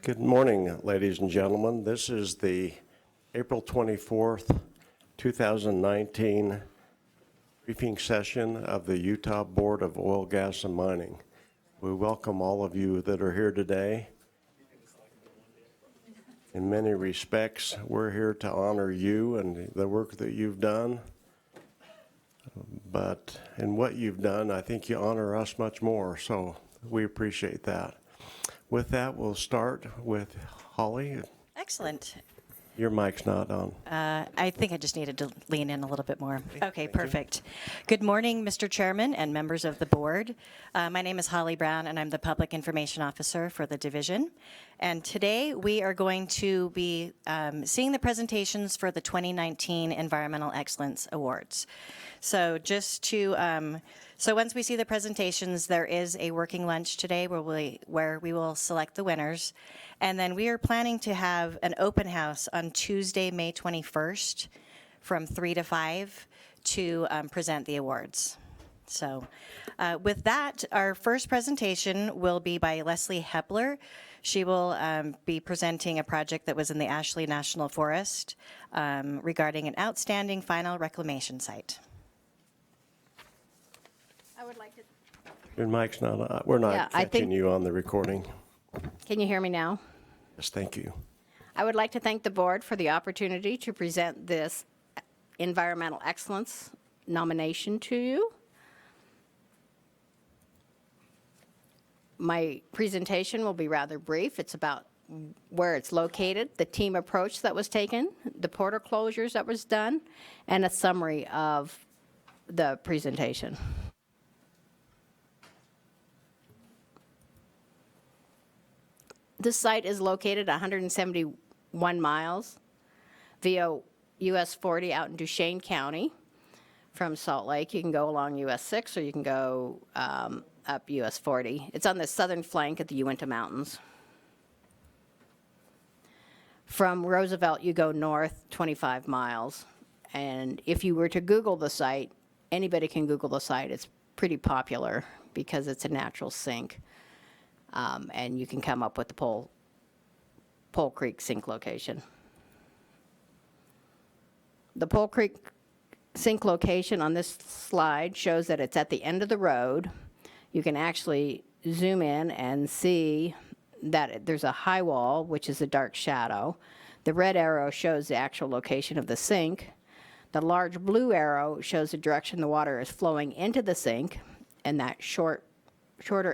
Good morning, ladies and gentlemen. This is the April 24th, 2019 briefing session of the Utah Board of Oil, Gas, and Mining. We welcome all of you that are here today. In many respects, we're here to honor you and the work that you've done. But in what you've done, I think you honor us much more, so we appreciate that. With that, we'll start with Holly. Excellent. Your mic's not on. I think I just needed to lean in a little bit more. Okay, perfect. Good morning, Mr. Chairman and members of the board. My name is Holly Brown, and I'm the Public Information Officer for the division. And today we are going to be seeing the presentations for the 2019 Environmental Excellence Awards. So just to, so once we see the presentations, there is a working lunch today where we will select the winners. And then we are planning to have an open house on Tuesday, May 21st from 3 to 5 to present the awards. So with that, our first presentation will be by Leslie Hepler. She will be presenting a project that was in the Ashley National Forest regarding an outstanding final reclamation site. I would like to. Your mic's not on. We're not catching you on the recording. Can you hear me now? Yes, thank you. I would like to thank the board for the opportunity to present this environmental excellence nomination to you. My presentation will be rather brief. It's about where it's located, the team approach that was taken, the portal closures that was done, and a summary of the presentation. This site is located 171 miles via US 40 out in Duchesne County. From Salt Lake, you can go along US 6 or you can go up US 40. It's on the southern flank of the Uinta Mountains. From Roosevelt, you go north 25 miles. And if you were to Google the site, anybody can Google the site. It's pretty popular because it's a natural sink. And you can come up with the Pole Creek sink location. The Pole Creek sink location on this slide shows that it's at the end of the road. You can actually zoom in and see that there's a high wall, which is a dark shadow. The red arrow shows the actual location of the sink. The large blue arrow shows the direction the water is flowing into the sink, and that shorter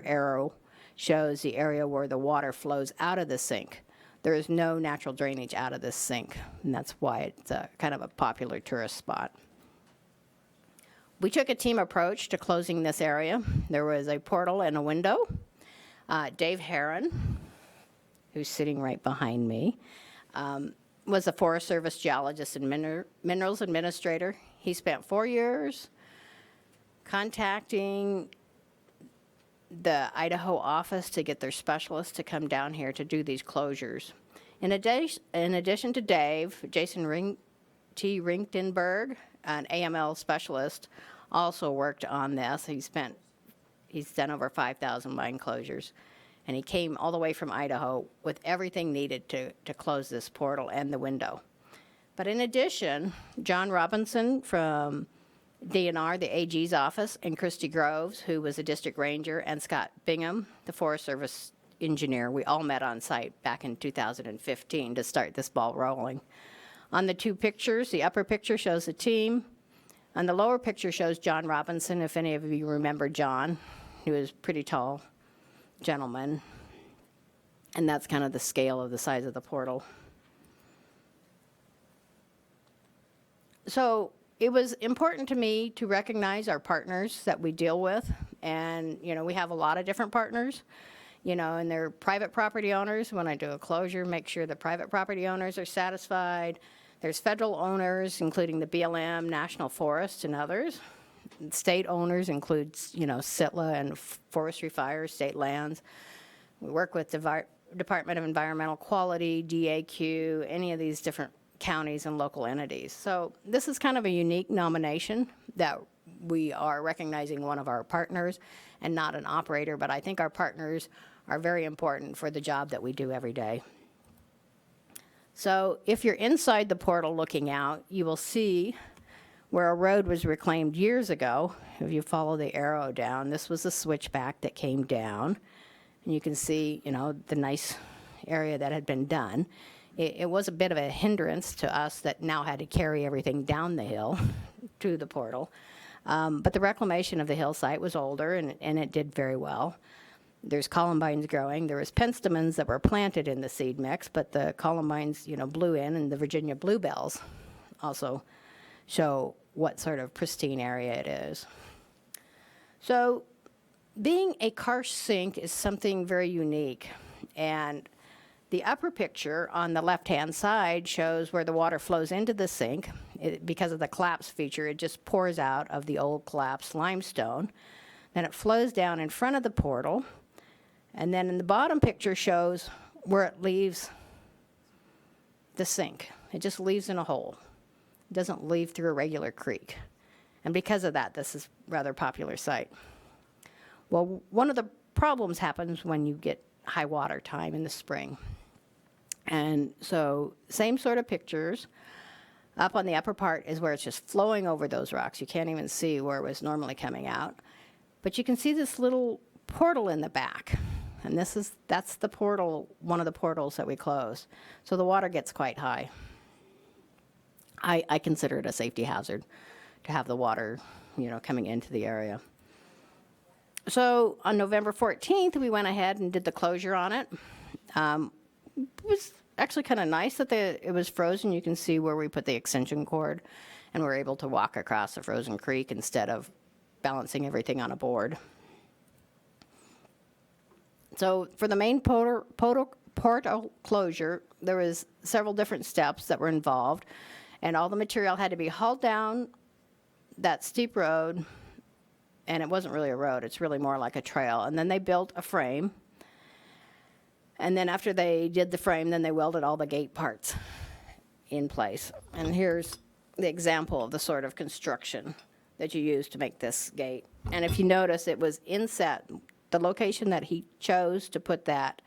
arrow shows the area where the water flows out of the sink. There is no natural drainage out of this sink, and that's why it's kind of a popular tourist spot. We took a team approach to closing this area. There was a portal and a window. Dave Herron, who's sitting right behind me, was a Forest Service geologist and minerals administrator. He spent 4 years contacting the Idaho office to get their specialists to come down here to do these closures. In addition to Dave, Jason T. Ringtenberg, an AML specialist, also worked on this. He's done over 5,000 mine closures. And he came all the way from Idaho with everything needed to close this portal and the window. But in addition, John Robinson from DNR, the AG's office, and Christy Groves, who was a district ranger, and Scott Bingham, the Forest Service engineer, we all met on site back in 2015 to start this ball rolling. On the two pictures, the upper picture shows the team, and the lower picture shows John Robinson, if any of you remember John. He was a pretty tall gentleman, and that's kind of the scale of the size of the portal. So it was important to me to recognize our partners that we deal with, and we have a lot of different partners, and they're private property owners. When I do a closure, make sure the private property owners are satisfied. There's federal owners, including the BLM, National Forest, and others. State owners includes, SITLA and Forestry Fire, state lands. We work with Department of Environmental Quality, DAQ, any of these different counties and local entities. So this is kind of a unique nomination that we are recognizing one of our partners and not an operator, but I think our partners are very important for the job that we do every day. So if you're inside the portal looking out, you will see where a road was reclaimed years ago. If you follow the arrow down, this was a switchback that came down. And you can see, the nice area that had been done. It was a bit of a hindrance to us that now had to carry everything down the hill to the portal. But the reclamation of the hill site was older, and it did very well. There's columbines growing. There was penstemons that were planted in the seed mix, but the columbines, blew in, and the Virginia bluebells also show what sort of pristine area it is. So being a karst sink is something very unique, and the upper picture on the left-hand side shows where the water flows into the sink. Because of the collapse feature, it just pours out of the old collapsed limestone. Then it flows down in front of the portal, and then in the bottom picture shows where it leaves the sink. It just leaves in a hole. It doesn't leave through a regular creek. And because of that, this is a rather popular site. Well, one of the problems happens when you get high water time in the spring. And so same sort of pictures. Up on the upper part is where it's just flowing over those rocks. You can't even see where it was normally coming out. But you can see this little portal in the back. And that's the portal, one of the portals that we closed. So the water gets quite high. I consider it a safety hazard to have the water, coming into the area. So on November 14th, we went ahead and did the closure on it. It was actually kind of nice that it was frozen. You can see where we put the extension cord, and we're able to walk across the frozen creek instead of balancing everything on a board. So for the main portal closure, there was several different steps that were involved, and all the material had to be hauled down that steep road, and it wasn't really a road. It's really more like a trail. And then they built a frame. And then after they did the frame, then they welded all the gate parts in place. And here's the example of the sort of construction that you use to make this gate. And if you notice, it was inset. The location that he chose to put that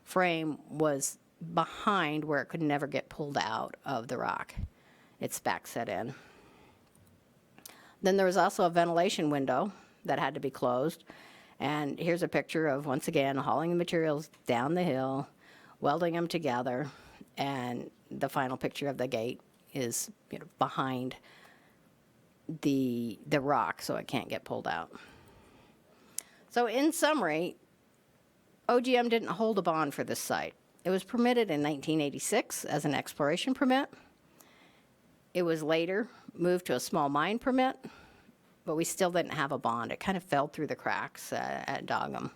frame was behind where it could never get pulled out of the rock. It's back set in. Then there was also a ventilation window that had to be closed. And here's a picture of, once again, hauling the materials down the hill, welding them together, and the final picture of the gate is behind the rock, so it can't get pulled out. So in summary, OGM didn't hold a bond for this site. It was permitted in 1986 as an exploration permit. It was later moved to a small mine permit, but we still didn't have a bond. It kind of fell through the cracks at BOGM.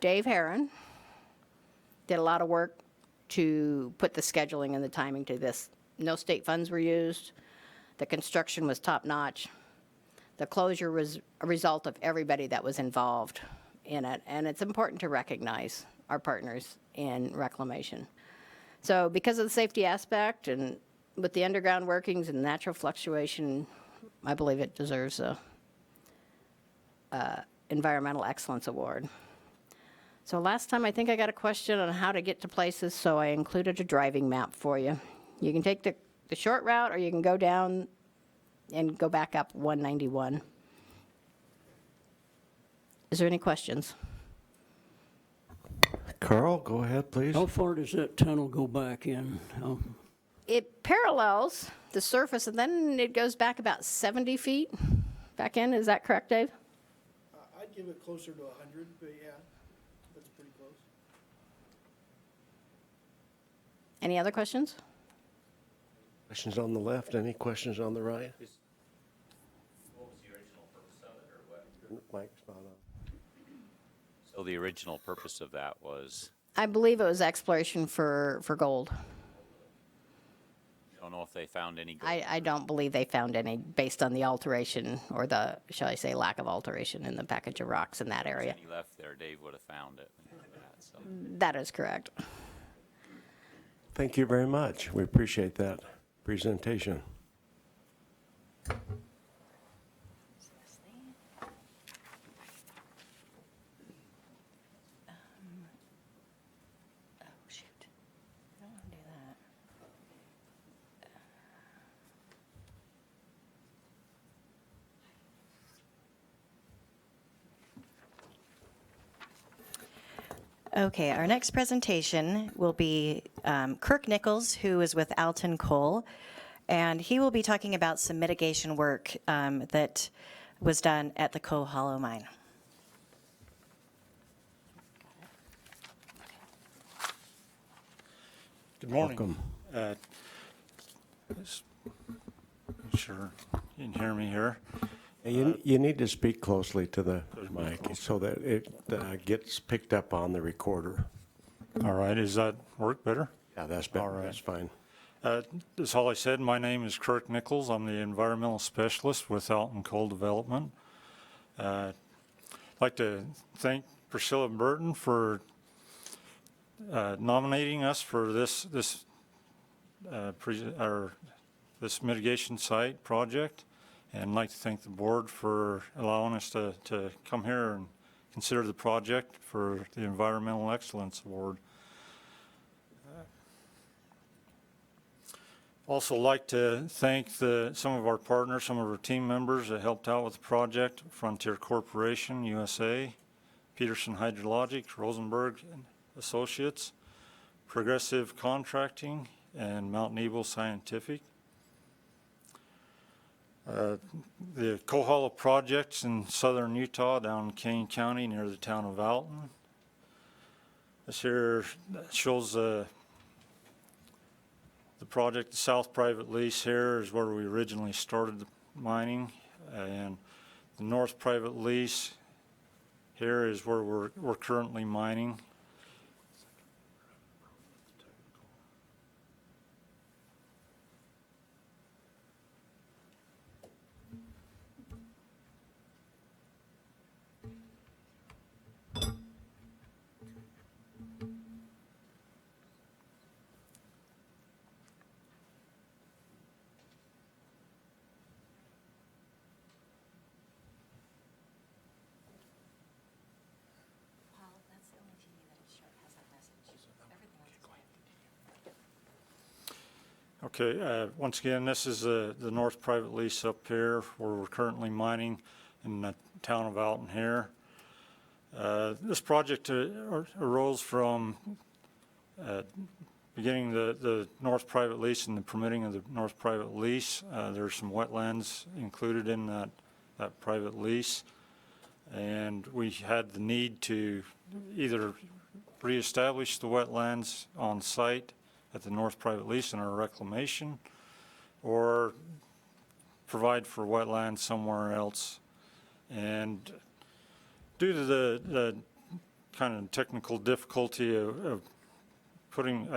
Dave Herron did a lot of work to put the scheduling and the timing to this. No state funds were used. The construction was top-notch. The closure was a result of everybody that was involved in it, and it's important to recognize our partners in reclamation. So because of the safety aspect and with the underground workings and natural fluctuation, I believe it deserves a Environmental Excellence Award. So last time I think I got a question on how to get to places, so I included a driving map for you. You can take the short route, or you can go down and go back up 191. Is there any questions? Carl, go ahead, please. How far does that tunnel go back in? It parallels the surface, and then it goes back about 70 feet back in. Is that correct, Dave? I'd give it closer to 100, but yeah, that's pretty close. Any other questions? Questions on the left? Any questions on the right? What was the original purpose of it, or what? Mike's not on. So the original purpose of that was, I believe it was exploration for gold. you don't know if they found any gold? I don't believe they found any based on the alteration, or the, shall I say, lack of alteration in the package of rocks in that area. When he left there, Dave would have found it. So. That is correct. Thank you very much. We appreciate that presentation. Okay, our next presentation will be Kirk Nichols, who is with Alton Coal, and he will be talking about some mitigation work that was done at the Coe Hollow mine. Good morning. Welcome. Sure, you can hear me here. You need to speak closely to the mic so that it gets picked up on the recorder. All right, does that work better? Yeah, that's better. All right. That's fine. As Holly said, my name is Kirk Nichols. I'm the environmental specialist with Alton Coal Development. I'd like to thank Priscilla Burton for nominating us for this mitigation site project, and I'd like to thank the board for allowing us to come here and consider the project for the Environmental Excellence Award. Also like to thank some of our partners, some of our team members that helped out with the project: Frontier Corporation, USA, Peterson Hydrologic, Rosenberg Associates, Progressive Contracting, and Mount Nebo Scientific. The Coe Hollow project's in southern Utah, down in Kane County near the town of Alton. This here shows the project. The south private lease here is where we originally started the mining, and the north private lease here is where we're currently mining. Okay, once again, this is the north private lease up here where we're currently mining in the town of Alton here. This project arose from beginning the north private lease and the permitting of the north private lease. There's some wetlands included in that private lease, and we had the need to either reestablish the wetlands on site at the north private lease in our reclamation, or provide for wetlands somewhere else. And due to the kind of technical difficulty of putting,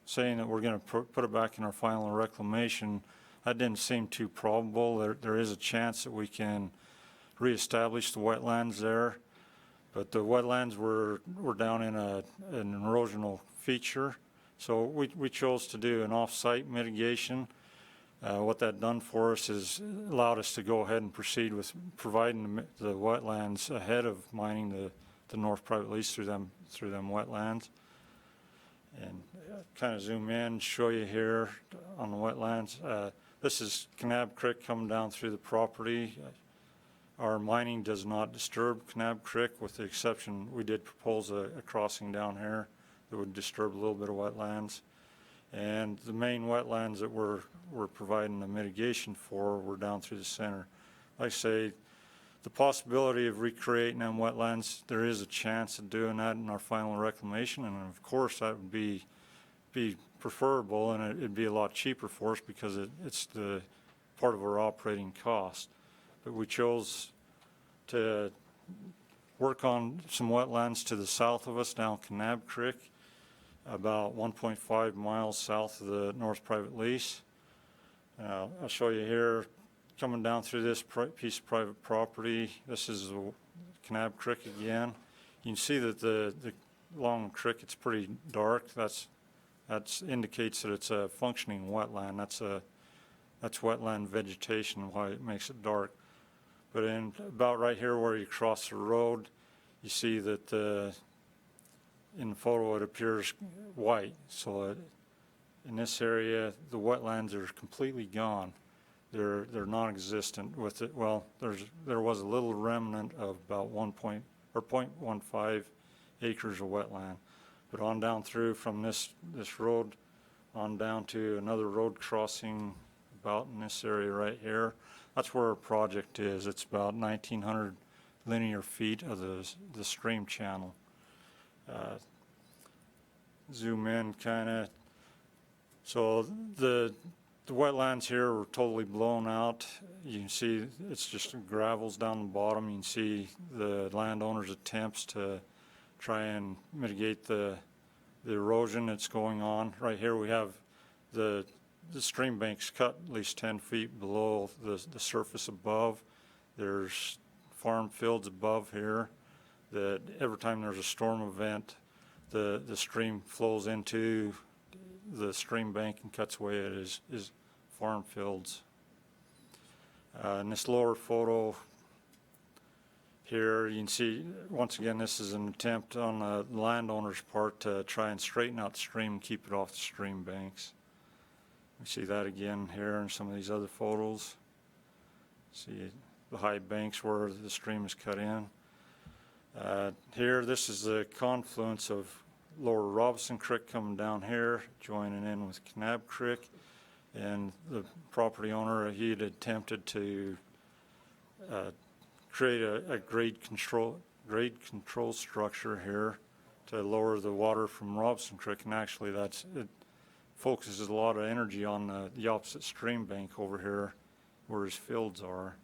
saying that we're going to put it back in our final reclamation, that didn't seem too probable. There is a chance that we can reestablish the wetlands there, but the wetlands were down in an erosional feature. So we chose to do an off-site mitigation. What that done for us is allowed us to go ahead and proceed with providing the wetlands ahead of mining the north private lease through them wetlands. And kind of zoom in, show you here on the wetlands. This is Kanab Creek coming down through the property. Our mining does not disturb Kanab Creek, with the exception we did propose a crossing down here that would disturb a little bit of wetlands. And the main wetlands that we're providing the mitigation for were down through the center. Like I say, the possibility of recreating them wetlands, there is a chance of doing that in our final reclamation, and of course that would be preferable, and it'd be a lot cheaper for us because it's the part of our operating cost. But we chose to work on some wetlands to the south of us down Kanab Creek, about 1.5 miles south of the north private lease. I'll show you here, coming down through this piece of private property. This is the Kanab Creek again. You can see that along the creek it's pretty dark. That indicates that it's a functioning wetland. That's wetland vegetation, why it makes it dark. But in about right here where you cross the road, you see that in the photo it appears white. So in this area, the wetlands are completely gone. They're non-existent with it. Well, there was a little remnant of about 0.15 acres of wetland. But on down through from this road on down to another road crossing about in this area right here, that's where our project is. It's about 1,900 linear feet of the stream channel. Zoom in kind of. So the wetlands here were totally blown out. You can see it's just gravels down the bottom. You can see the landowner's attempts to try and mitigate the erosion that's going on. Right here we have the stream banks cut at least 10 feet below the surface above. There's farm fields above here that every time there's a storm event, the stream flows into the stream bank and cuts away at his farm fields. In this lower photo here, you can see, once again, this is an attempt on the landowner's part to try and straighten out the stream and keep it off the stream banks. We see that again here in some of these other photos. See the high banks where the stream is cut in. Here, this is the confluence of Lower Robinson Creek coming down here, joining in with Kanab Creek. And the property owner, he had attempted to create a grade control structure here to lower the water from Robinson Creek, and actually it focuses a lot of energy on the opposite stream bank over here where his fields are.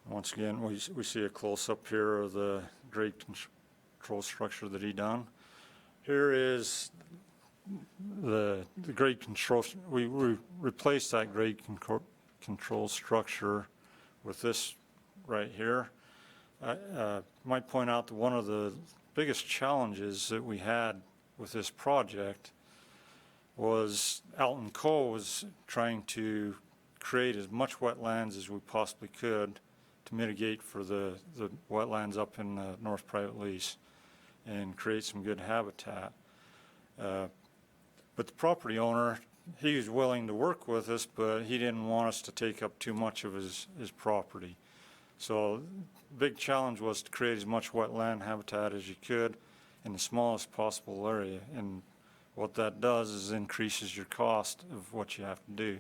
Once again, we see a close-up here of the grade control structure that he done. Here is the grade control. We replaced that grade control structure with this right here. I might point out that one of the biggest challenges that we had with this project was Alton Co. was trying to create as much wetlands as we possibly could to mitigate for the wetlands up in the North Private Lease and create some good habitat. But the property owner, he was willing to work with us, but he didn't want us to take up too much of his property. So the big challenge was to create as much wetland habitat as you could in the smallest possible area. And what that does is increases your cost of what you have to do.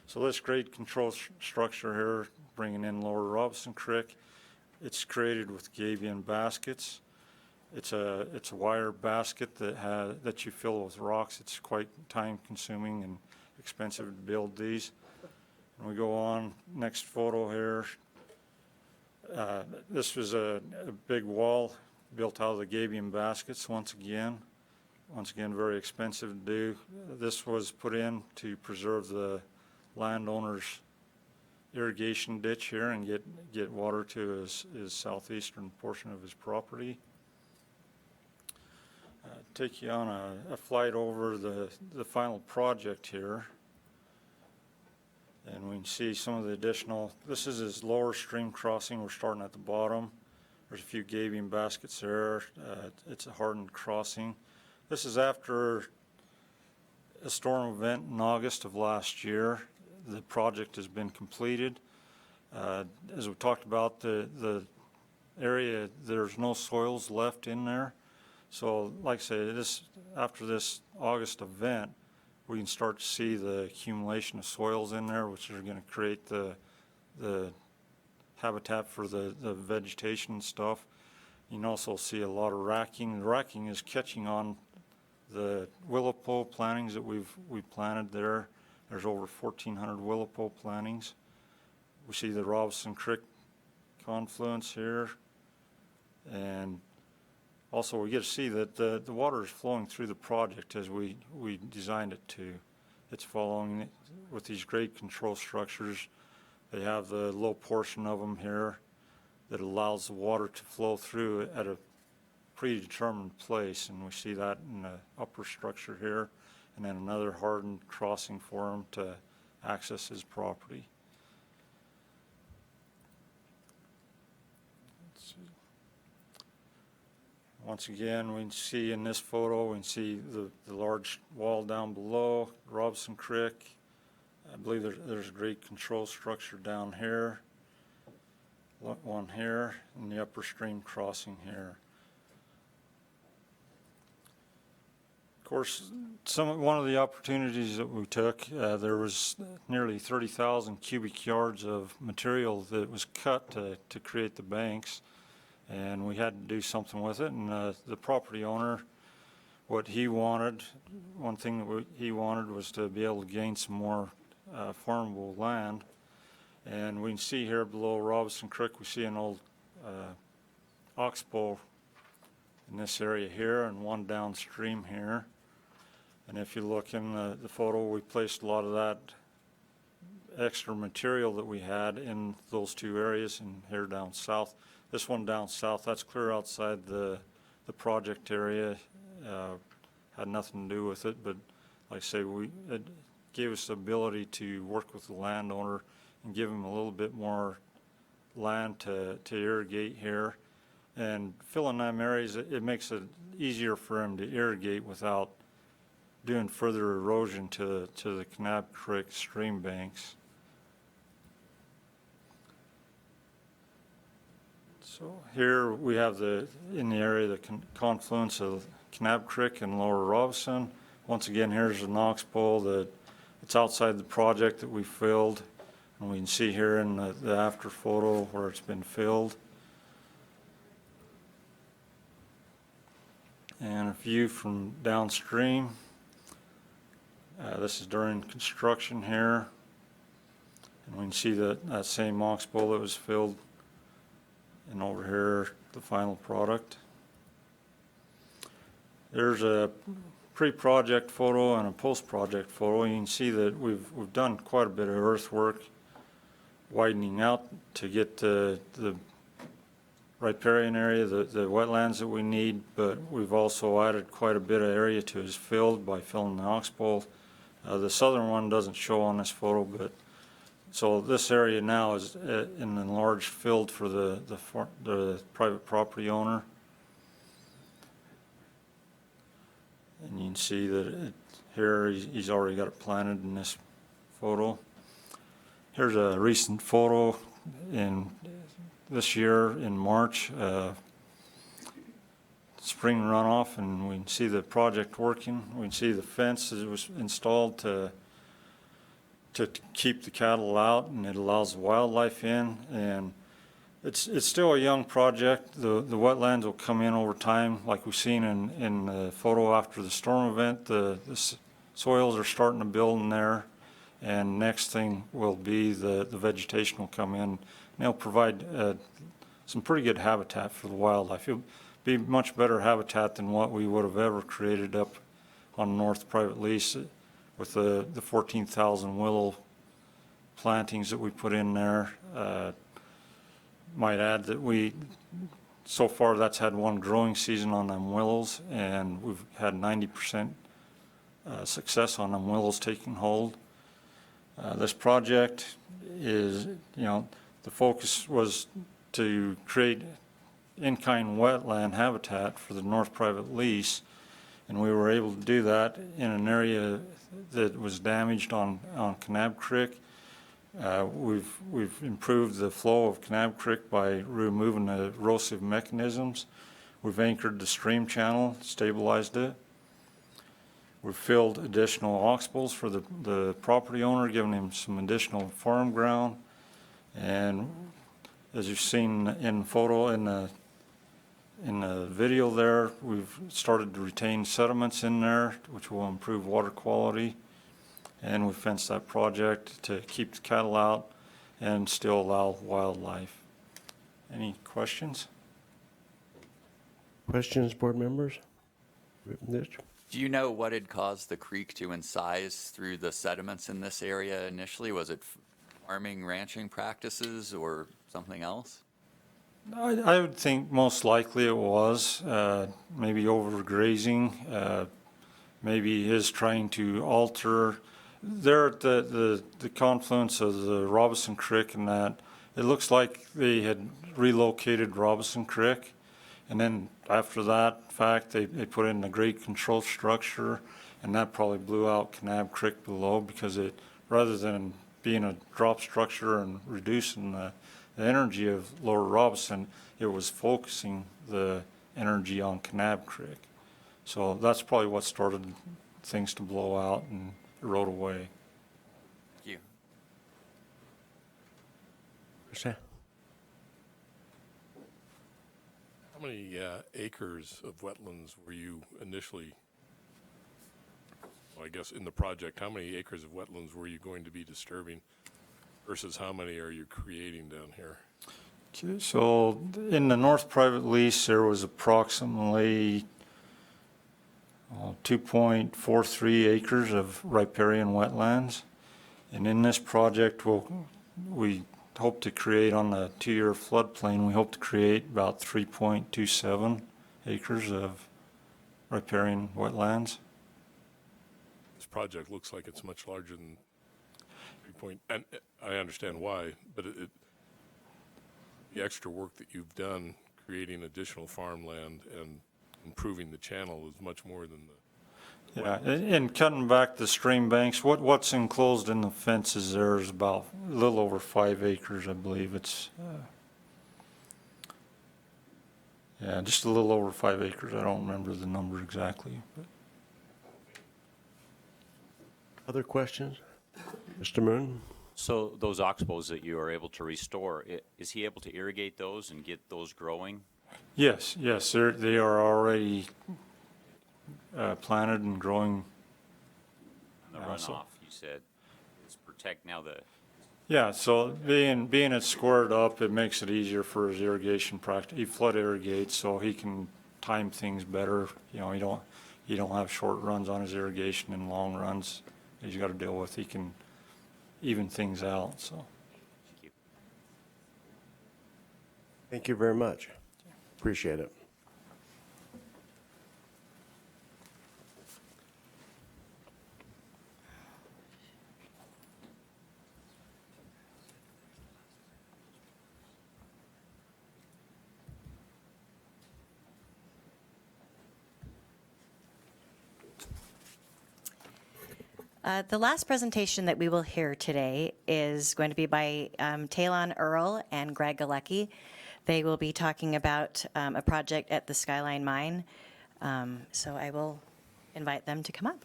So this grade control structure here, bringing in Lower Robinson Creek, it's created with gabion baskets. It's a wire basket that you fill with rocks. It's quite time consuming and expensive to build these. And we go on, next photo here. This was a big wall built out of the gabion baskets once again very expensive to do. This was put in to preserve the landowner's irrigation ditch here and get water to his southeastern portion of his property. Take you on a flight over the final project here, and we can see some of the additional. This is his lower stream crossing. We're starting at the bottom. There's a few gabion baskets there. It's a hardened crossing. This is after a storm event in August of last year. The project has been completed. As we talked about, the area, there's no soils left in there. So like I say, after this August event, we can start to see the accumulation of soils in there, which are going to create the habitat for the vegetation and stuff. You can also see a lot of racking. The racking is catching on the willow pole plantings that we've planted there. There's over 1,400 willow pole plantings. We see the Robinson Creek confluence here, and also we get to see that the water is flowing through the project as we designed it to. It's following with these grade control structures. They have the low portion of them here that allows the water to flow through at a predetermined place, and we see that in the upper structure here, and then another hardened crossing for him to access his property. Once again, we can see in this photo, we can see the large wall down below, Robinson Creek. I believe there's a grade control structure down here. one here, and the upper stream crossing here. Of course, one of the opportunities that we took, there was nearly 30,000 cubic yards of material that was cut to create the banks, and we had to do something with it. And the property owner, what he wanted, one thing that he wanted was to be able to gain some more farmable land. And we can see here below Robinson Creek, we see an old oxbow in this area here and one downstream here. And if you look in the photo, we placed a lot of that extra material that we had in those two areas, and here down south. This one down south, that's clear outside the project area. Had nothing to do with it, but like I say, it gave us the ability to work with the landowner and give him a little bit more land to irrigate here. And filling them areas, it makes it easier for him to irrigate without doing further erosion to the Kanab Creek stream banks. So here we have in the area, the confluence of Kanab Creek and Lower Robinson. Once again, here's an oxbow that it's outside the project that we filled. And we can see here in the after photo where it's been filled. And a view from downstream. This is during construction here. And we can see that same oxbow that was filled. And over here, the final product. There's a pre-project photo and a post-project photo. You can see that we've done quite a bit of earthwork, widening out to get the riparian area, the wetlands that we need, but we've also added quite a bit of area to his field by filling the oxbow. The southern one doesn't show on this photo, but so this area now is an enlarged field for the private property owner. And you can see that here he's already got it planted in this photo. Here's a recent photo in this year in March, spring runoff, and we can see the project working. We can see the fence that was installed to keep the cattle out, and it allows the wildlife in. And it's still a young project. The wetlands will come in over time, like we've seen in the photo after the storm event. The soils are starting to build in there, and next thing will be the vegetation will come in. And they'll provide some pretty good habitat for the wildlife. It'll be much better habitat than what we would have ever created up on North Private Lease with the 14,000 willow plantings that we put in there. Might add that so far that's had one growing season on them willows, and we've had 90% success on them willows taking hold. This project is, the focus was to create in-kind wetland habitat for the North Private Lease, and we were able to do that in an area that was damaged on Kanab Creek. We've improved the flow of Kanab Creek by removing the erosive mechanisms. We've anchored the stream channel, stabilized it. We've filled additional oxbows for the property owner, giving him some additional farm ground. And as you've seen in the photo, in the video there, we've started to retain sediments in there, which will improve water quality. And we fenced that project to keep the cattle out and still allow wildlife. Any questions? Questions, board members? Mitch? Do you know what had caused the creek to incise through the sediments in this area initially? Was it farming, ranching practices or something else? I would think most likely it was maybe overgrazing, maybe his trying to alter. There at the confluence of the Robinson Creek and that, it looks like they had relocated Robinson Creek, and then after that fact they put in a grade control structure, and that probably blew out Kanab Creek below, because it, rather than being a drop structure and reducing the energy of Lower Robinson, it was focusing the energy on Kanab Creek. So that's probably what started things to blow out and erode away. Thank you. Understand? How many acres of wetlands were you initially, well, I guess in the project, how many acres of wetlands were you going to be disturbing versus how many are you creating down here? Okay, so in the North Private Lease, there was approximately 2.43 acres of riparian wetlands. And in this project, we hope to create on the 2-year floodplain, we hope to create about 3.27 acres of riparian wetlands. This project looks like it's much larger than 3 point, and I understand why, but the extra work that you've done creating additional farmland and improving the channel is much more than the. Yeah, and cutting back the stream banks, what's enclosed in the fences there is about a little over 5 acres, I believe. It's, yeah, just a little over 5 acres. I don't remember the number exactly. But. Other questions? Mr. Moon? So those oxbows that you are able to restore, is he able to irrigate those and get those growing? Yes, they are already planted and growing. The runoff, you said, is protect now the. Yeah, so being it's squared up, it makes it easier for his irrigation practice. He flood irrigates, so he can time things better. You know, you don't have short runs on his irrigation and long runs he's got to deal with. He can even things out. So. Thank you. Thank you very much. Appreciate it. The last presentation that we will hear today is going to be by Talon Earl and Greg Galecki. They will be talking about a project at the Skyline Mine. So I will invite them to come up.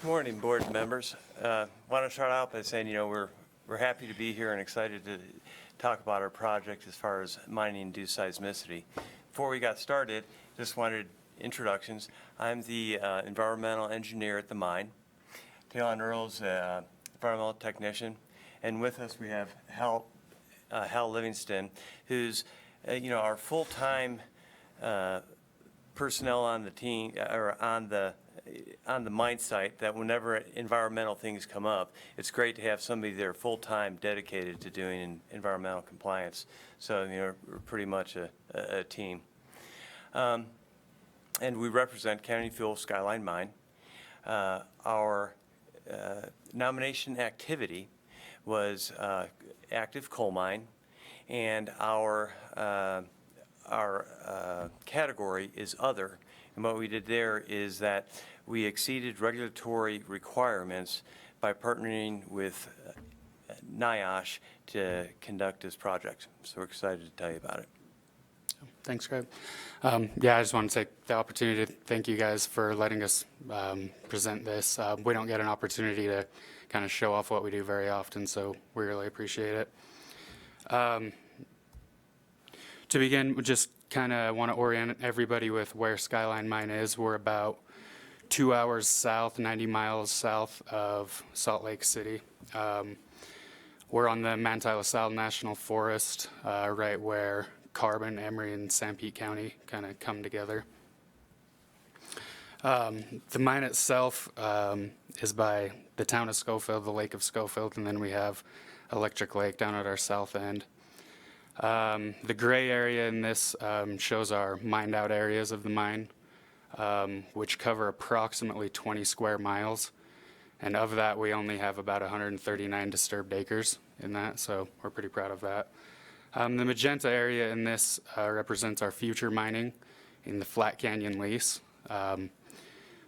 Good morning, board members. Want to start out by saying, we're happy to be here and excited to talk about our project as far as mining due seismicity. Before we got started, just wanted introductions. I'm the environmental engineer at the mine. Talon Earl's environmental technician, and with us we have Hal Livingston, who's our full-time personnel on the team or on the mine site. That whenever environmental things come up, it's great to have somebody there full-time dedicated to doing environmental compliance. So we're pretty much a team. And we represent County Fuel Skyline Mine. Our nomination activity was active coal mine, and our category is other. And what we did there is that we exceeded regulatory requirements by partnering with NIOSH to conduct this project. So we're excited to tell you about it. Thanks, Greg. Yeah, I just want to take the opportunity to thank you guys for letting us present this. We don't get an opportunity to kind of show off what we do very often, so we really appreciate it. To begin, we just kind of want to orient everybody with where Skyline Mine is. We're about 2 hours south, 90 miles south of Salt Lake City. We're on the Manti La Salle National Forest, right where Carbon, Emery, and Sanpete County kind of come together. The mine itself is by the town of Schofield, the Lake of Schofield, and then we have Electric Lake down at our south end. The gray area in this shows our mined out areas of the mine, which cover approximately 20 square miles. And of that, we only have about 139 disturbed acres in that, so we're pretty proud of that. The magenta area in this represents our future mining in the Flat Canyon lease.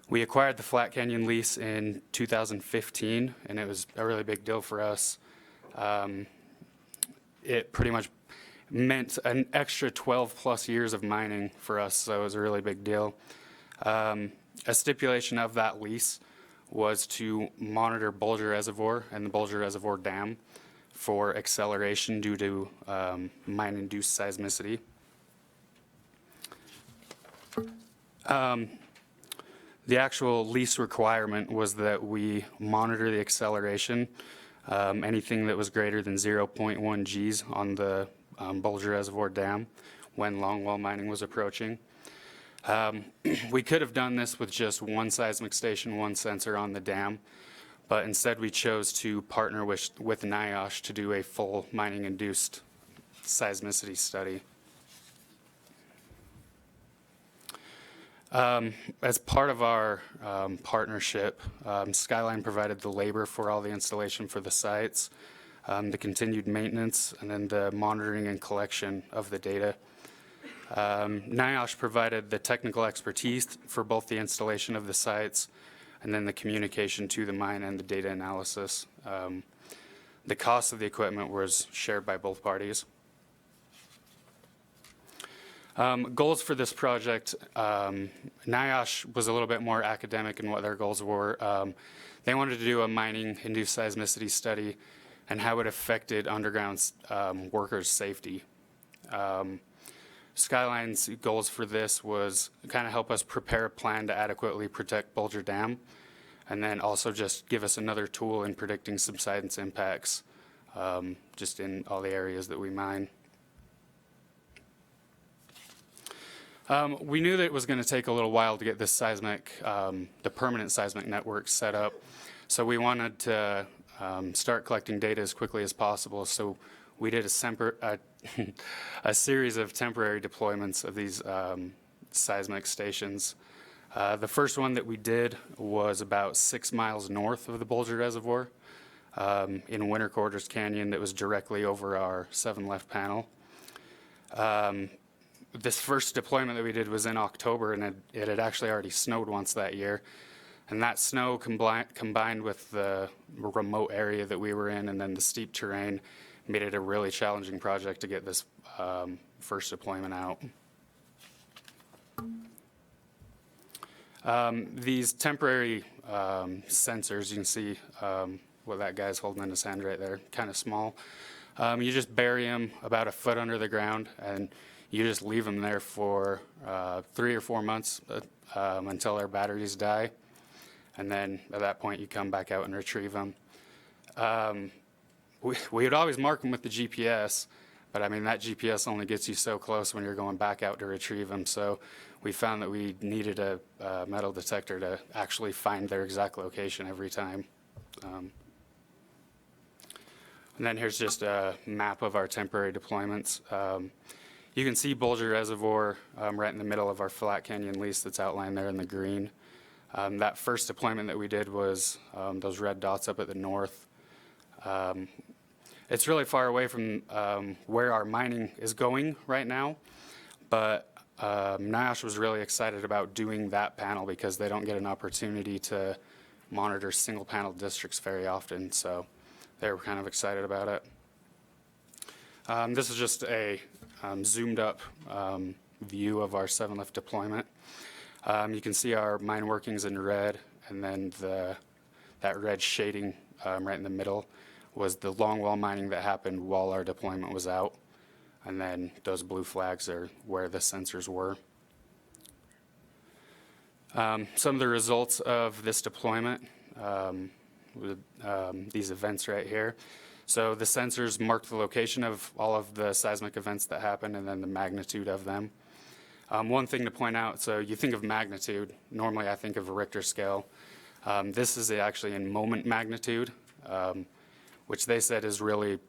We acquired the Flat Canyon lease in 2015, and it was a really big deal for us. It pretty much meant an extra 12 plus years of mining for us, so it was a really big deal. A stipulation of that lease was to monitor Bulger Reservoir and the Bulger Reservoir Dam for acceleration due to mine-induced seismicity. The actual lease requirement was that we monitor the acceleration, anything that was greater than 0.1 Gs on the Bulger Reservoir Dam when longwall mining was approaching. We could have done this with just one seismic station, one sensor on the dam, but instead we chose to partner with NIOSH to do a full mining-induced seismicity study. As part of our partnership, Skyline provided the labor for all the installation for the sites, the continued maintenance, and then the monitoring and collection of the data. NIOSH provided the technical expertise for both the installation of the sites and then the communication to the mine and the data analysis. The cost of the equipment was shared by both parties. Goals for this project, NIOSH was a little bit more academic in what their goals were. They wanted to do a mining-induced seismicity study and how it affected underground workers' safety. Skyline's goals for this was kind of help us prepare a plan to adequately protect Bulger Dam, and then also just give us another tool in predicting subsidence impacts just in all the areas that we mine. We knew that it was going to take a little while to get this seismic, the permanent seismic network set up, so we wanted to start collecting data as quickly as possible. So we did a series of temporary deployments of these seismic stations. The first one that we did was about 6 miles north of the Bulger Reservoir in Winter Quarters Canyon that was directly over our 7 left panel. This first deployment that we did was in October, and it had actually already snowed once that year. And that snow combined with the remote area that we were in and then the steep terrain made it a really challenging project to get this first deployment out. These temporary sensors, you can see what that guy's holding in his hand right there, kind of small. You just bury them about a foot under the ground, and you just leave them there for 3 or 4 months until their batteries die. And then at that point, you come back out and retrieve them. We would always mark them with the GPS, but I mean, that GPS only gets you so close when you're going back out to retrieve them. So we found that we needed a metal detector to actually find their exact location every time. And then here's just a map of our temporary deployments. You can see Bulger Reservoir right in the middle of our Flat Canyon lease that's outlined there in the green. That first deployment that we did was those red dots up at the north. It's really far away from where our mining is going right now, but NIOSH was really excited about doing that panel because they don't get an opportunity to monitor single panel districts very often, so they were kind of excited about it. This is just a zoomed up view of our 7 lift deployment. You can see our mine workings in red, and then that red shading right in the middle was the longwall mining that happened while our deployment was out. And then those blue flags are where the sensors were. Some of the results of this deployment, with these events right here. So the sensors marked the location of all of the seismic events that happened and then the magnitude of them. One thing to point out, so you think of magnitude, normally I think of a Richter scale. This is actually in moment magnitude, which they said is really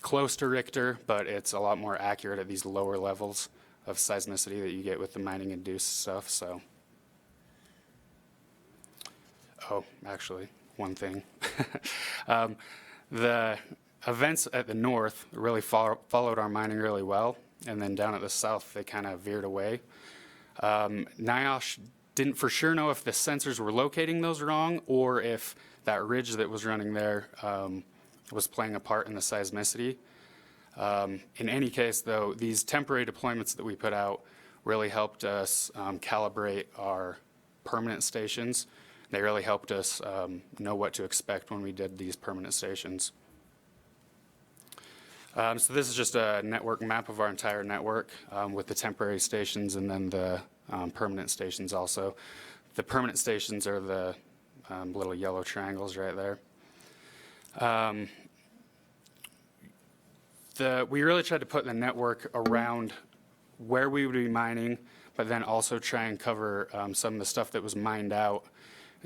close to Richter, but it's a lot more accurate at these lower levels of seismicity that you get with the mining induced stuff. So, oh, actually, one thing. The events at the north really followed our mining really well, and then down at the south, they kind of veered away. NIOSH didn't for sure know if the sensors were locating those wrong or if that ridge that was running there was playing a part in the seismicity. In any case, though, these temporary deployments that we put out really helped us calibrate our permanent stations. They really helped us know what to expect when we did these permanent stations. So this is just a network map of our entire network with the temporary stations and then the permanent stations also. The permanent stations are the little yellow triangles right there. We really tried to put the network around where we would be mining, but then also try and cover some of the stuff that was mined out.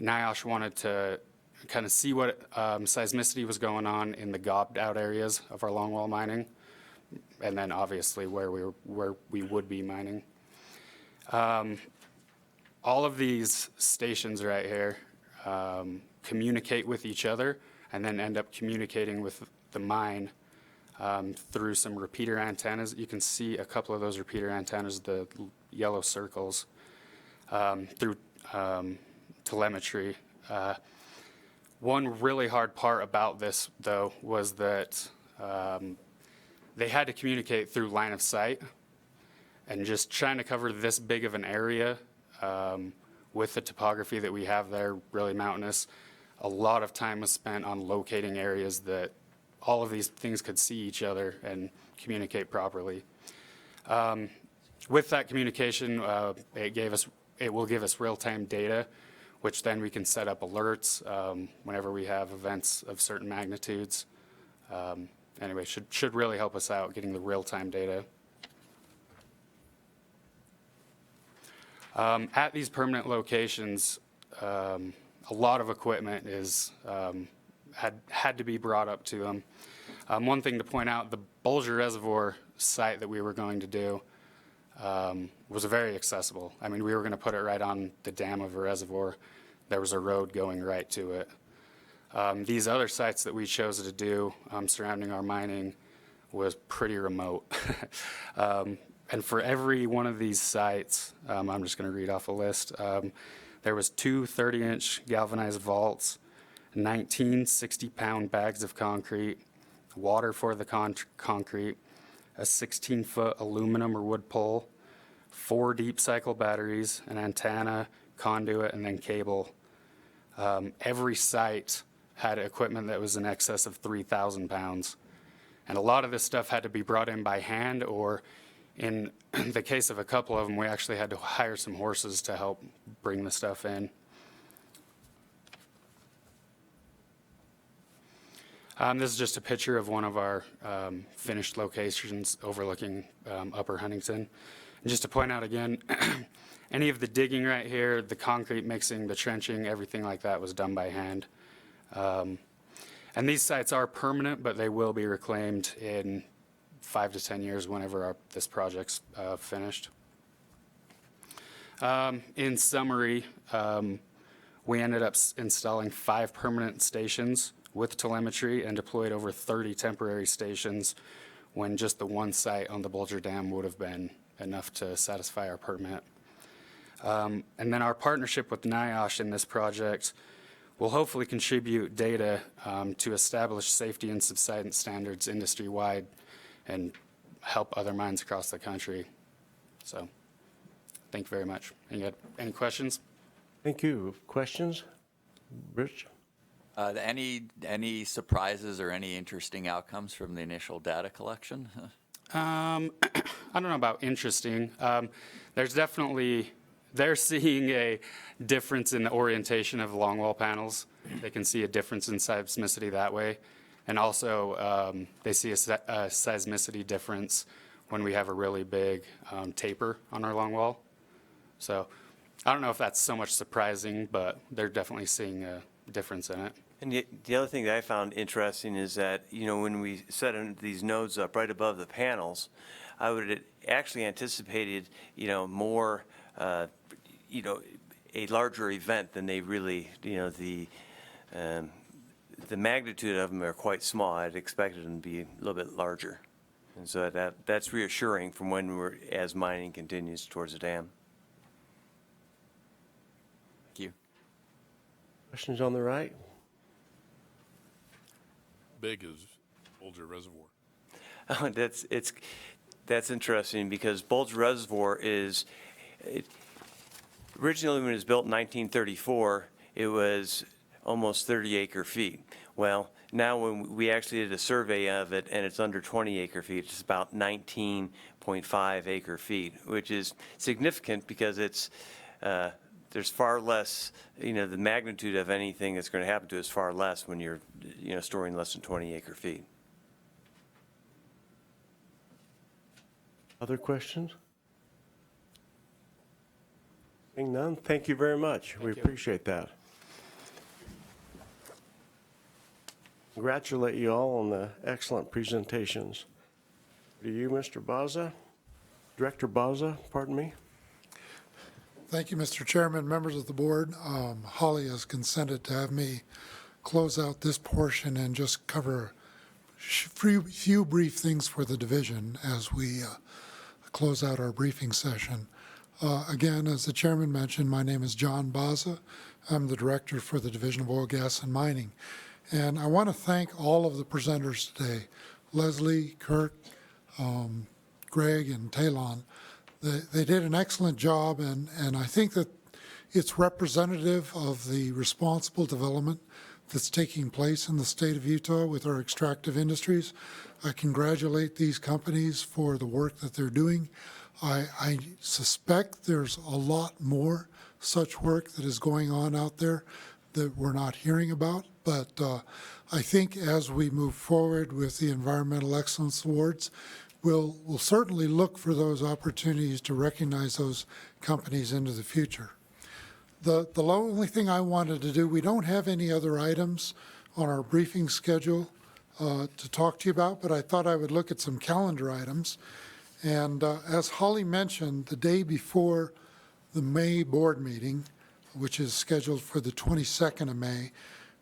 NIOSH wanted to kind of see what seismicity was going on in the gobbed out areas of our longwall mining, and then obviously where we would be mining. All of these stations right here communicate with each other and then end up communicating with the mine through some repeater antennas. You can see a couple of those repeater antennas, the yellow circles, through telemetry. One really hard part about this, though, was that they had to communicate through line of sight, and just trying to cover this big of an area with the topography that we have there, really mountainous, a lot of time was spent on locating areas that all of these things could see each other and communicate properly. With that communication, it will give us real-time data, which then we can set up alerts whenever we have events of certain magnitudes. Anyway, should really help us out getting the real-time data. At these permanent locations, a lot of equipment had to be brought up to them. One thing to point out, the Bulger Reservoir site that we were going to do was very accessible. I mean, we were going to put it right on the dam of a reservoir. There was a road going right to it. These other sites that we chose to do surrounding our mining was pretty remote. And for every one of these sites, I'm just going to read off a list. There was 2 30-inch galvanized vaults, 19 60-pound bags of concrete, water for the concrete, a 16-foot aluminum or wood pole, 4 deep cycle batteries, an antenna, conduit, and then cable. Every site had equipment that was in excess of 3,000 pounds. And a lot of this stuff had to be brought in by hand, or in the case of a couple of them, we actually had to hire some horses to help bring the stuff in. This is just a picture of one of our finished locations overlooking Upper Huntington. And just to point out again, any of the digging right here, the concrete mixing, the trenching, everything like that was done by hand. And these sites are permanent, but they will be reclaimed in 5 to 10 years whenever this project's finished. In summary, we ended up installing 5 permanent stations with telemetry and deployed over 30 temporary stations when just the one site on the Bulger Dam would have been enough to satisfy our permit. And then our partnership with NIOSH in this project will hopefully contribute data to establish safety and subsidence standards industry-wide and help other mines across the country. So, thank you very much. Any questions? Thank you. Questions? Rich? Any surprises or any interesting outcomes from the initial data collection? I don't know about interesting. There's definitely, they're seeing a difference in the orientation of longwall panels. They can see a difference in seismicity that way. And also, they see a seismicity difference when we have a really big taper on our longwall. So I don't know if that's so much surprising, but they're definitely seeing a difference in it. And the other thing that I found interesting is that, you know, when we set these nodes up right above the panels, I would actually anticipated, you know, more, you know, a larger event than they really, you know, the magnitude of them are quite small. I'd expected them to be a little bit larger. And so that's reassuring from when as mining continues towards the dam. Questions on the right? Big is Bulger Reservoir. Oh, that's interesting because Bulge Reservoir originally when it was built in 1934, it was almost 30 acre feet. Well, now when we actually did a survey of it and it's under 20 acre feet, it's about 19.5 acre feet, which is significant because there's far less, the magnitude of anything that's going to happen to it is far less when you're, storing less than 20 acre feet. Other questions? Seeing none, thank you very much. We appreciate that. Congratulate you all on the excellent presentations. To you, Mr. Baza, Director Baza, pardon me. Thank you, Mr. Chairman, members of the board. Holly has consented to have me close out this portion and just cover a few brief things for the division as we close out our briefing session. Again, as the chairman mentioned, my name is John Baza. I'm the director for the Division of Oil, Gas, and Mining. And I want to thank all of the presenters today, Leslie, Kirk, Greg, and Talon. They did an excellent job, and I think that it's representative of the responsible development that's taking place in the state of Utah with our extractive industries. I congratulate these companies for the work that they're doing. I suspect there's a lot more such work that is going on out there that we're not hearing about, but I think as we move forward with the Environmental Excellence Awards, we'll certainly look for those opportunities to recognize those companies into the future. The only thing I wanted to do, we don't have any other items on our briefing schedule to talk to you about, but I thought I would look at some calendar items. And as Holly mentioned, the day before the May board meeting, which is scheduled for the 22nd of May,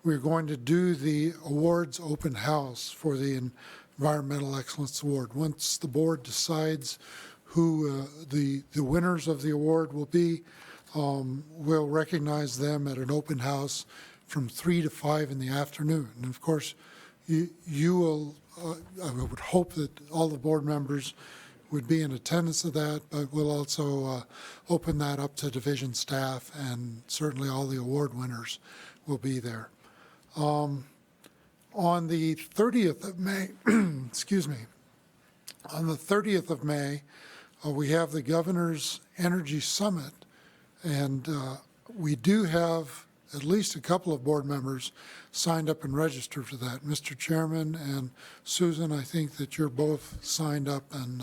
we're going to do the awards open house for the Environmental Excellence Award. Once the board decides who the winners of the award will be, we'll recognize them at an open house from 3 to 5 in the afternoon. And of course, you will, I would hope that all the board members would be in attendance of that, but we'll also open that up to division staff, and certainly all the award winners will be there. On the 30th of May, excuse me, on the 30th of May, we have the Governor's Energy Summit, and we do have at least a couple of board members signed up and registered for that. Mr. Chairman and Susan, I think that you're both signed up and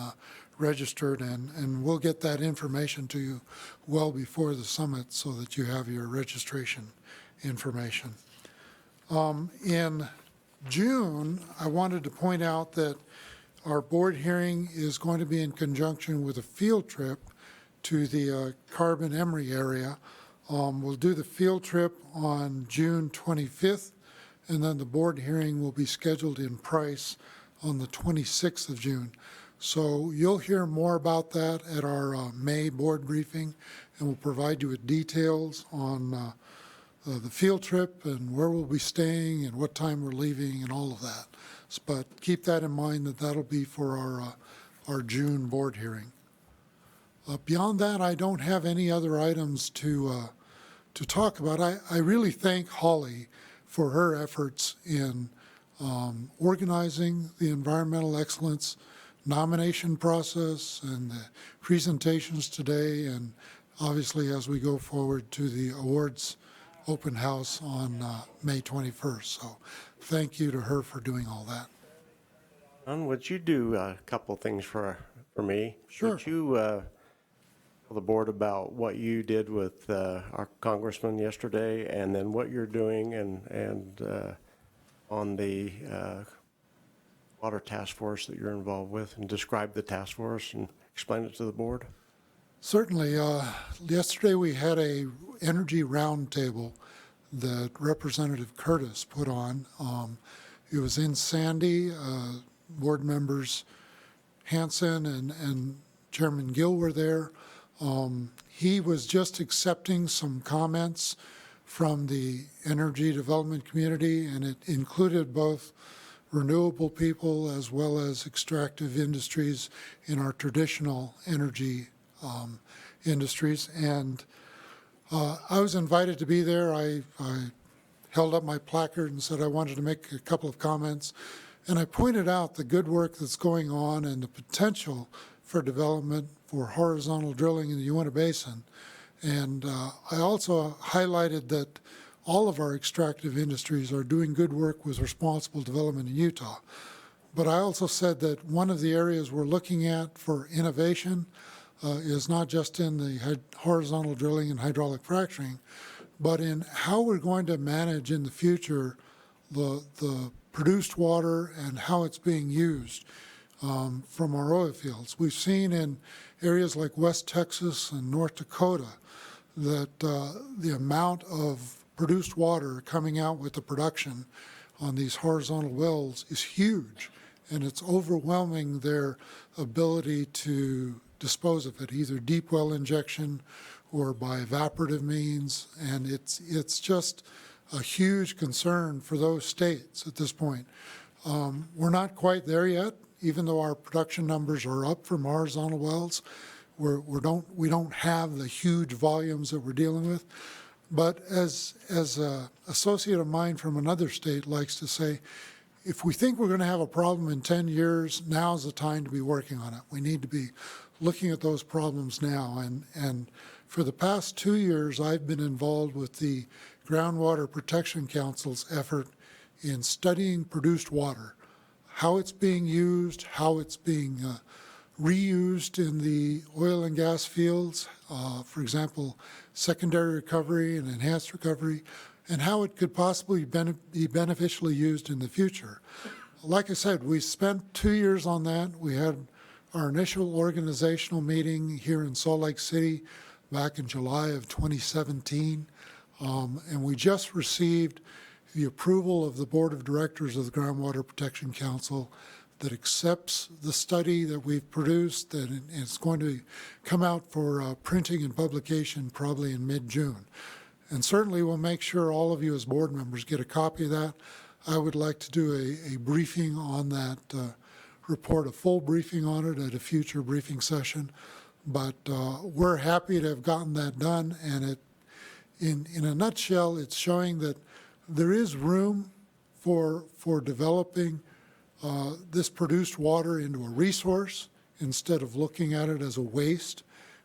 registered, and we'll get that information to you well before the summit so that you have your registration information. In June, I wanted to point out that our board hearing is going to be in conjunction with a field trip to the Carbon Emery area. We'll do the field trip on June 25th, and then the board hearing will be scheduled in Price on the 26th of June. So you'll hear more about that at our May board briefing, and we'll provide you with details on the field trip and where we'll be staying and what time we're leaving and all of that. But keep that in mind that that'll be for our June board hearing. Beyond that, I don't have any other items to talk about. I really thank Holly for her efforts in organizing the environmental excellence nomination process and the presentations today, and obviously as we go forward to the awards open house on May 21st. So thank you to her for doing all that. John, would you do a couple things for me? Sure. Would you tell the board about what you did with our congressman yesterday, and then what you're doing and on the water task force that you're involved with, and describe the task force and explain it to the board? Certainly. Yesterday we had a energy roundtable that Representative Curtis put on. It was in Sandy. Board members Hanson and Chairman Gill were there. He was just accepting some comments from the energy development community, and it included both renewable people as well as extractive industries in our traditional energy industries. And I was invited to be there. I held up my placard and said I wanted to make a couple of comments. And I pointed out the good work that's going on and the potential for development for horizontal drilling in the Uinta Basin. And I also highlighted that all of our extractive industries are doing good work with responsible development in Utah. But I also said that one of the areas we're looking at for innovation is not just in the horizontal drilling and hydraulic fracturing, but in how we're going to manage in the future the produced water and how it's being used from our oil fields. We've seen in areas like West Texas and North Dakota that the amount of produced water coming out with the production on these horizontal wells is huge, and it's overwhelming their ability to dispose of it, either deep well injection or by evaporative means, and it's just a huge concern for those states at this point. We're not quite there yet, even though our production numbers are up from horizontal wells. We don't have the huge volumes that we're dealing with. But as an associate of mine from another state likes to say, if we think we're going to have a problem in 10 years, now's the time to be working on it. We need to be looking at those problems now. And for the past 2 years, I've been involved with the Groundwater Protection Council's effort in studying produced water, how it's being used, how it's being reused in the oil and gas fields, for example, secondary recovery and enhanced recovery, and how it could possibly be beneficially used in the future. Like I said, we spent 2 years on that. We had our initial organizational meeting here in Salt Lake City back in July of 2017, and we just received the approval of the Board of Directors of the Groundwater Protection Council that accepts the study that we've produced, and it's going to come out for printing and publication probably in mid-June. And certainly we'll make sure all of you as board members get a copy of that. I would like to do a briefing on that report, a full briefing on it at a future briefing session. But we're happy to have gotten that done, and it, in a nutshell, it's showing that there is room for developing this produced water into a resource instead of looking at it as a waste,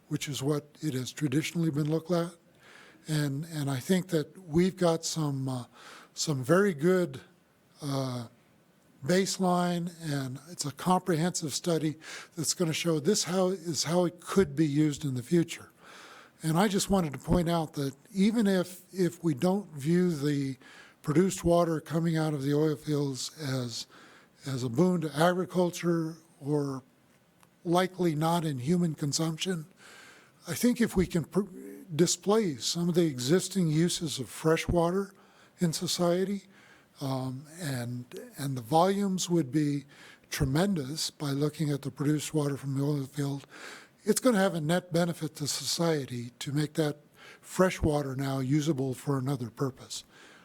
which is what it has traditionally been looked at. And I think that we've got some very good baseline, and it's a comprehensive study that's going to show this is how it could be used in the future. And I just wanted to point out that even if we don't view the produced water coming out of the oil fields as a boon to agriculture or likely not in human consumption, I think if we can displace some of the existing uses of fresh water in society, and the volumes would be tremendous by looking at the produced water from the oil field, it's going to have a net benefit to society to make that fresh water now usable for another purpose.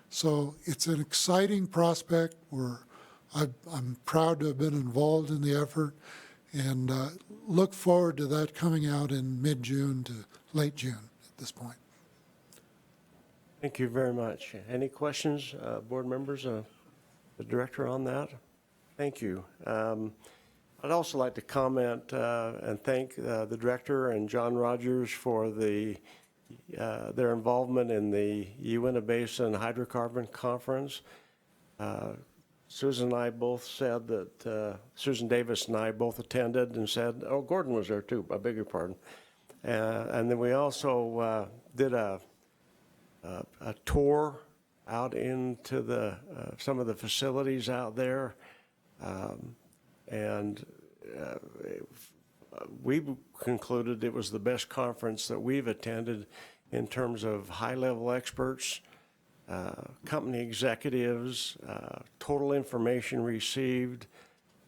So it's an exciting prospect. I'm proud to have been involved in the effort, and look forward to that coming out in mid-June to late June at this point. Thank you very much. Any questions, board members, the director on that? Thank you. I'd also like to comment and thank the director and John Rogers for their involvement in the Uinta Basin Hydrocarbon Conference. Susan and I both said that, Susan Davis and I both attended and said, oh, Gordon was there too, I beg your pardon. And then we also did a tour out into the some of the facilities out there, and we concluded it was the best conference that we've attended in terms of high-level experts, company executives, total information received.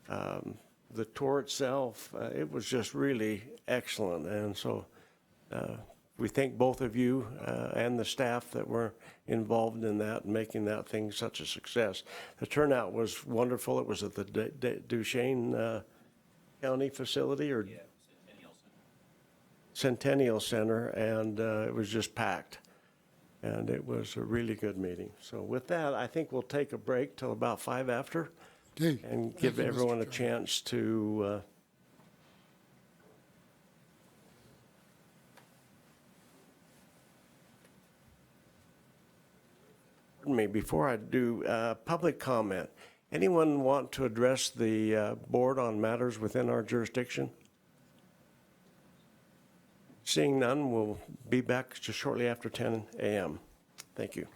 The tour itself, it was just really excellent, and so we thank both of you and the staff that were involved in that and making that thing such a success. The turnout was wonderful. It was at the Duchesne County facility or Centennial Center, and it was just packed. And it was a really good meeting. So with that, I think we'll take a break till about 5 after Okay. and Thank give you, Mr. everyone a Chairman. chance to pardon me, before I do public comment, anyone want to address the board on matters within our jurisdiction? Seeing none, we'll be back just shortly after 10 a.m. Thank you.